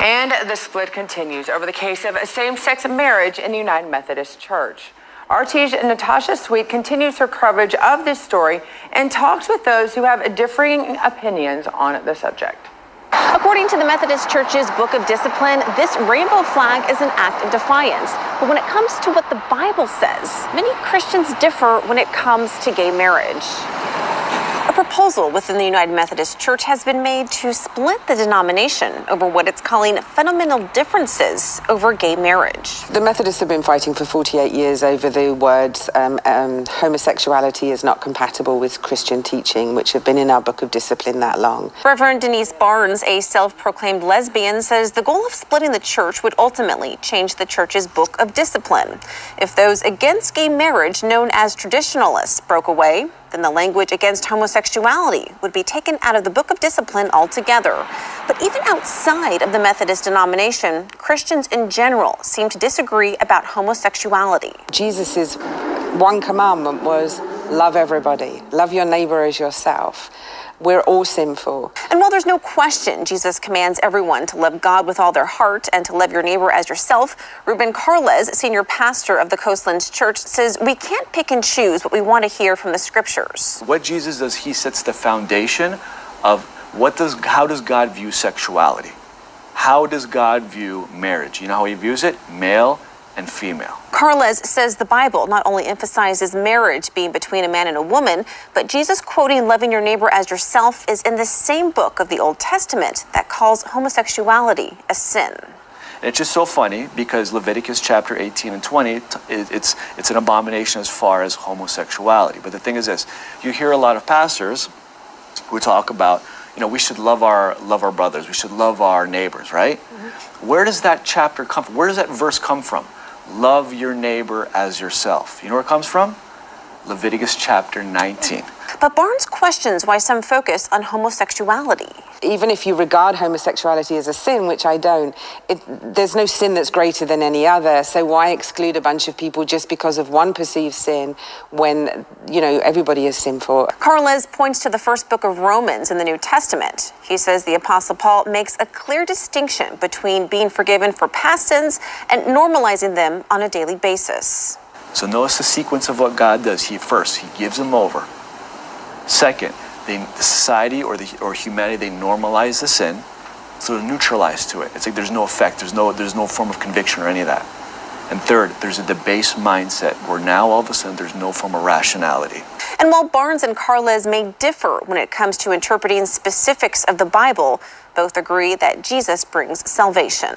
And the split continues over the case of same-sex marriage in the United Methodist Church. RT's Natasha Sweet continues her coverage of this story and talks with those who have differing opinions on the subject. According to the Methodist Church's Book of Discipline, this rainbow flag is an act of defiance. But when it comes to what the Bible says, many Christians differ when it comes to gay marriage. A proposal within the United Methodist Church has been made to split the denomination over what it's calling fundamental differences over gay marriage. The Methodists have been fighting for 48 years over the words homosexuality is not compatible with Christian teaching, which have been in our Book of Discipline that long. Reverend Denise Barnes, a self-proclaimed lesbian, says the goal of splitting the church would ultimately change the church's Book of Discipline. If those against gay marriage, known as traditionalists, broke away, then the language against homosexuality would be taken out of the Book of Discipline altogether. But even outside of the Methodist denomination, Christians in general seem to disagree about homosexuality. Jesus' one commandment was love everybody, love your neighbor as yourself. We're all sinful. And while there's no question Jesus commands everyone to love God with all their heart and to love your neighbor as yourself, Ruben Carles, senior pastor of the Coastlands Church, says we can't pick and choose what we want to hear from the scriptures. What Jesus does, he sets the foundation of how does God view sexuality? How does God view marriage? You know how he views it? Male and female. Carles says the Bible not only emphasizes marriage being between a man and a woman, but Jesus quoting loving your neighbor as yourself is in the same book of the Old Testament that calls homosexuality a sin. And it's just so funny because Leviticus chapter 18 and 20, it's an abomination as far as homosexuality. But the thing is this, you hear a lot of pastors who talk about, you know, we should love our brothers, we should love our neighbors, right? Mm-hmm. Where does that chapter come from? Where does that verse come from? Love your neighbor as yourself. You know where it comes from? Leviticus chapter 19. But Barnes questions why some focus on homosexuality. Even if you regard homosexuality as a sin, which I don't, there's no sin that's greater than any other. So why exclude a bunch of people just because of one perceived sin when, you know, everybody is sinful? Carles points to the first book of Romans in the New Testament. He says the Apostle Paul makes a clear distinction between being forgiven for past sins and normalizing them on a daily basis. So notice the sequence of what God does. He gives them over. Second, the society or humanity, they normalize the sin, so they're neutralized to it. It's like there's no effect, there's no form of conviction or any of that. And third, there's a debased mindset where now all of a sudden there's no form of rationality. And while Barnes and Carles may differ when it comes to interpreting specifics of the Bible, both agree that Jesus brings salvation.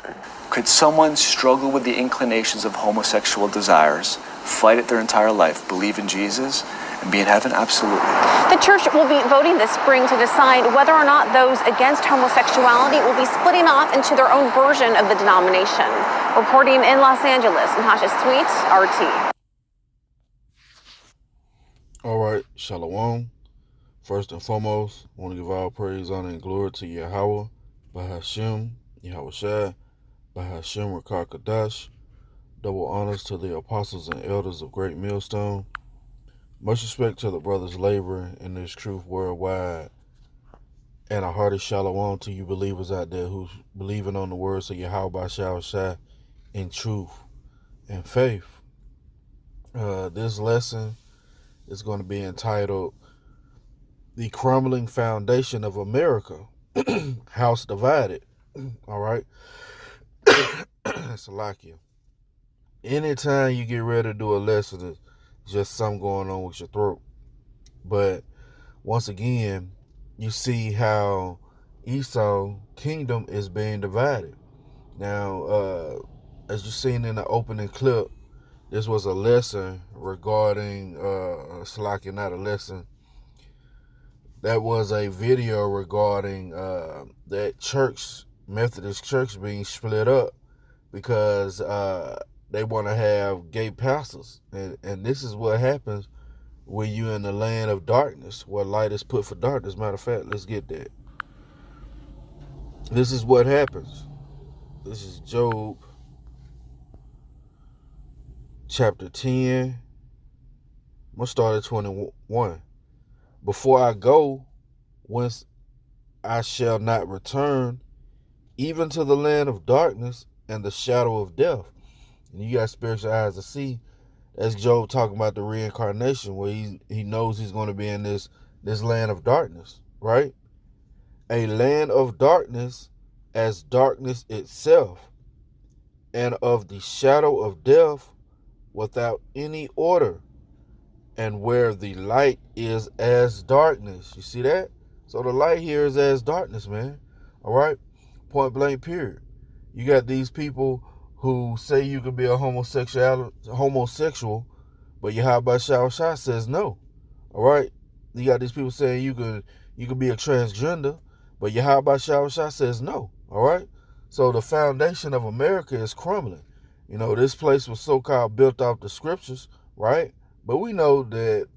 Could someone struggle with the inclinations of homosexual desires, fight it their entire life, believe in Jesus, and be in heaven? Absolutely. The church will be voting this spring to decide whether or not those against homosexuality will be splitting off into their own version of the denomination. Reporting in Los Angeles, Natasha Sweet, RT. All right, Shalom. First and foremost, I want to give all praise, honor, and glory to Yahweh, Bahashem, Yahweh Shai, Bahashem Rakar Kadash. Double honors to the apostles and elders of Great Millstone. Much respect to the brothers laboring in this truth worldwide. And a hearty shalom to you believers out there who's believing on the words of Yahweh Shai in truth and faith. This lesson is going to be entitled The Crumbling Foundation of America, House Divided. All right? Salakia. Anytime you get ready to do a lesson, there's just something going on with your throat. But once again, you see how Esau's kingdom is being divided. Now, as you've seen in the opening clip, this was a lesson regarding, Salakia, not a lesson. That was a video regarding that church, Methodist church, being split up because they want to have gay pastors. And this is what happens when you're in the land of darkness, where light is put for darkness. Matter of fact, let's get that. This is what happens. This is Job chapter 10. I'm going to start at 21. Before I go, whence I shall not return, even to the land of darkness and the shadow of death. And you got spiritual eyes to see. That's Job talking about the reincarnation, where he knows he's going to be in this land of darkness, right? A land of darkness as darkness itself, and of the shadow of death without any order, and where the light is as darkness. You see that? So the light here is as darkness, man. All right? Point blank, period. You got these people who say you could be a homosexual, but Yahweh Shah says no. All right? You got these people saying you could be a transgender, but Yahweh Shah says no. All right? So the foundation of America is crumbling. You know, this place was so-called built off the scriptures, right? But we know that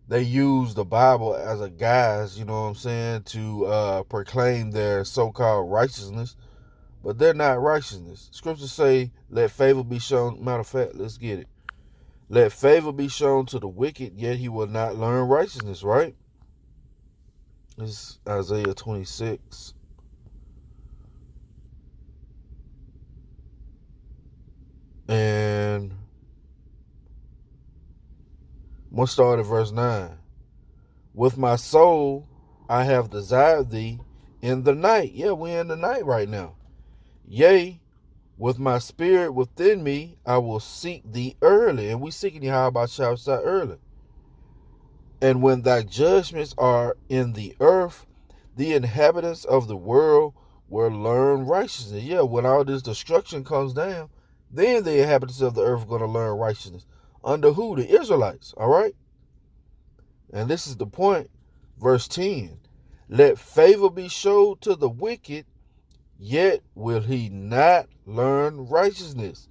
they use the Bible as a guise, you know what I'm saying, to proclaim their so-called righteousness. But they're not righteousness. Scriptures say, let favor be shown. Matter of fact, let's get it. Let favor be shown to the wicked, yet he will not learn righteousness, right? This is Isaiah 26. And I'm going to start at verse 9. With my soul I have desired thee in the night. Yeah, we're in the night right now. Yea, with my spirit within me, I will seek thee early. And we seeking thee, how about shall early? And when thy judgments are in the earth, the inhabitants of the world will learn righteousness. Yeah, when all this destruction comes down, then the inhabitants of the earth are going to learn righteousness. Under who? The Israelites, all right? And this is the point. Verse 10. Let favor be showed to the wicked, yet will he not learn righteousness.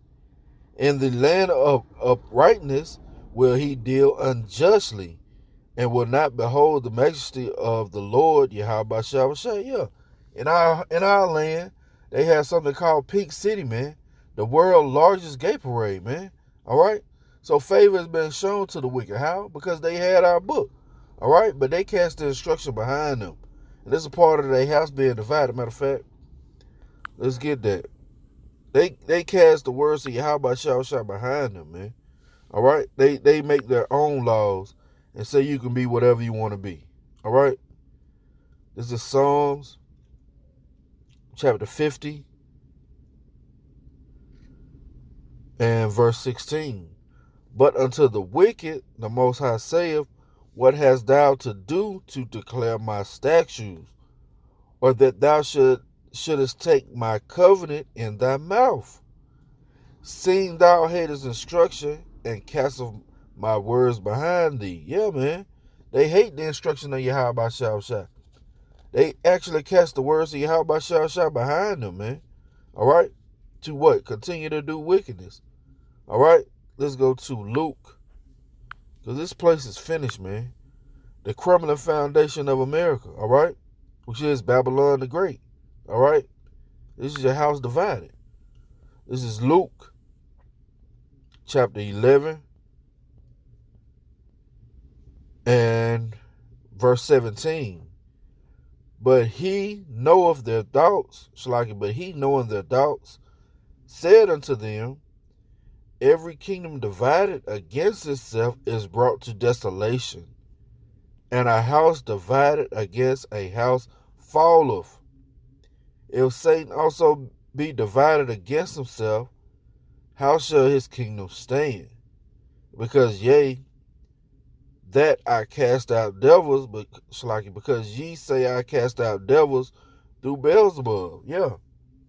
In the land of uprightness will he deal unjustly, and will not behold the majesty of the Lord, Yahweh Shah. Yeah. In our land, they have something called Pink City, man. The world's largest gay parade, man. All right? So favor has been shown to the wicked. How? Because they had our book. All right? But they cast the instruction behind them. And this is a part of their house being divided. Matter of fact, let's get that. They cast the words of Yahweh Shah behind them, man. All right? They make their own laws and say you can be whatever you want to be. All right? This is Psalms chapter 50 and verse 16. But unto the wicked the Most High saith, what hast thou to do to declare my statutes, or that thou shouldest take my covenant in thy mouth? Seeing thou hatest instruction and casteth my words behind thee. Yeah, man. They hate the instruction of Yahweh Shah. They actually cast the words of Yahweh Shah behind them, man. All right? To what? Continue to do wickedness. All right? Let's go to Luke. Because this place is finished, man. The crumbling foundation of America, all right? Which is Babylon the Great, all right? This is your house divided. This is Luke chapter 11 and verse 17. But he knoweth their thoughts, but he knowing their thoughts, said unto them, every kingdom divided against itself is brought to desolation, and a house divided against a house falleth. If Satan also be divided against himself, how shall his kingdom stand? Because yea, that I cast out devils, but because ye say I cast out devils through Beelzebub. Yeah.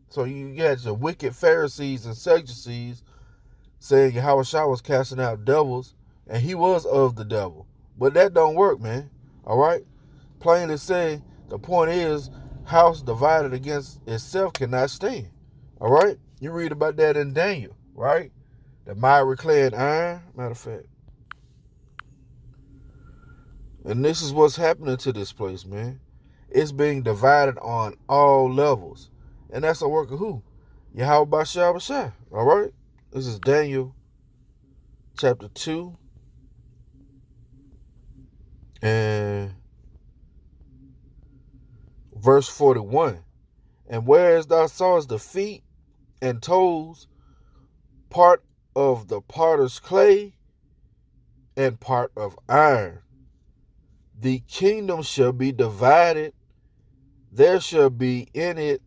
So you got your wicked Pharisees and Sadducees saying Yahweh Shah was casting out devils, and he was of the devil. But that don't work, man. All right? Plainly saying, the point is, house divided against itself cannot stand. All right? You read about that in Daniel, right? The miry clay and iron, matter of fact. And this is what's happening to this place, man. It's being divided on all levels. And that's a work of who? Yahweh Shah. All right? This is Daniel chapter 2 and verse 41. And whereas thou sawest the feet and toes, part of the potter's clay and part of iron, the kingdom shall be divided. There shall be in it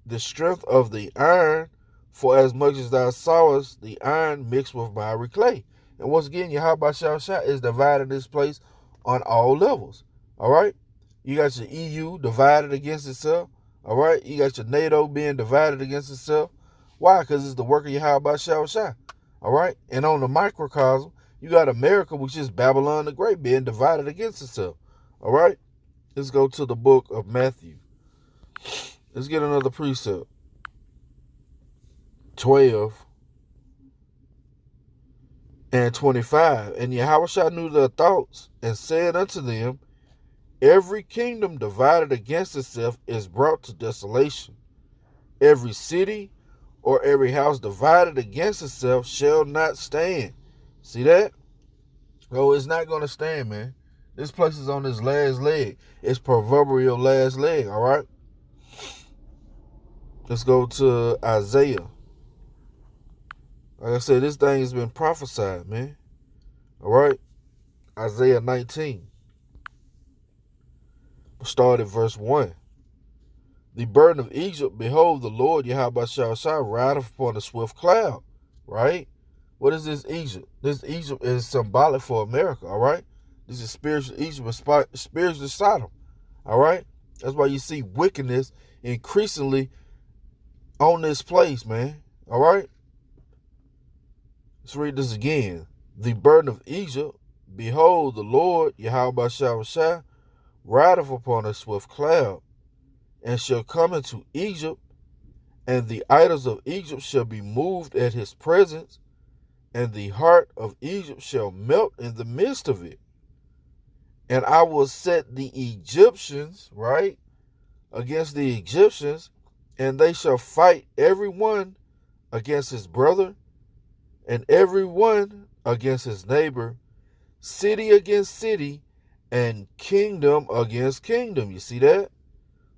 the strength of the iron, for as much as thou sawest the iron mixed with miry clay. And once again, Yahweh Shah is dividing this place on all levels. All right? You got your EU divided against itself. All right? You got your NATO being divided against itself. Why? Because it's the work of Yahweh Shah. All right? And on the microcosm, you got America, which is Babylon the Great, being divided against itself. All right? Let's go to the book of Matthew. Let's get another precept. 12 and 25. And Yahushua knew their thoughts and said unto them, every kingdom divided against itself is brought to desolation. Every city or every house divided against itself shall not stand. See that? Oh, it's not going to stand, man. This place is on its last leg. It's proverbial last leg, all right? Let's go to Isaiah. Like I said, this thing has been prophesied, man. All right? Isaiah 19. Start at verse 1. The burden of Egypt, behold, the Lord Yahweh shall rideth upon a swift cloud. Right? What is this Egypt? This Egypt is symbolic for America, all right? This is spiritual Egypt, spiritual Sodom, all right? That's why you see wickedness increasingly on this place, man, all right? Let's read this again. The burden of Egypt, behold, the Lord Yahweh shall rideth upon a swift cloud, and shall come into Egypt, and the idols of Egypt shall be moved at his presence, and the heart of Egypt shall melt in the midst of it. And I will set the Egyptians, right, against the Egyptians, and they shall fight every one against his brother, and every one against his neighbor, city against city, and kingdom against kingdom. You see that?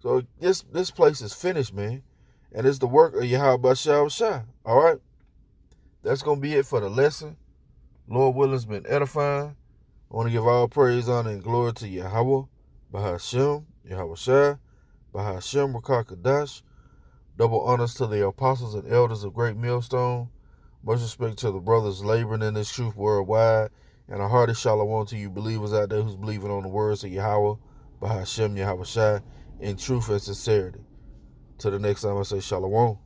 So this place is finished, man. And it's the work of Yahweh Shah. All right? That's going to be it for the lesson. Lord willing, it's been edifying. I want to give all praise, honor, and glory to Yahweh, Bahashem, Yahweh Shai, Bahashem, Rakakadash. Double honors to the apostles and elders of Great Millstone. Much respect to the brothers laboring in this truth worldwide. And a hearty shalom to you believers out there who's believing on the words of Yahweh, Bahashem, Yahweh Shai, in truth and sincerity. Till the next time, I say shalom.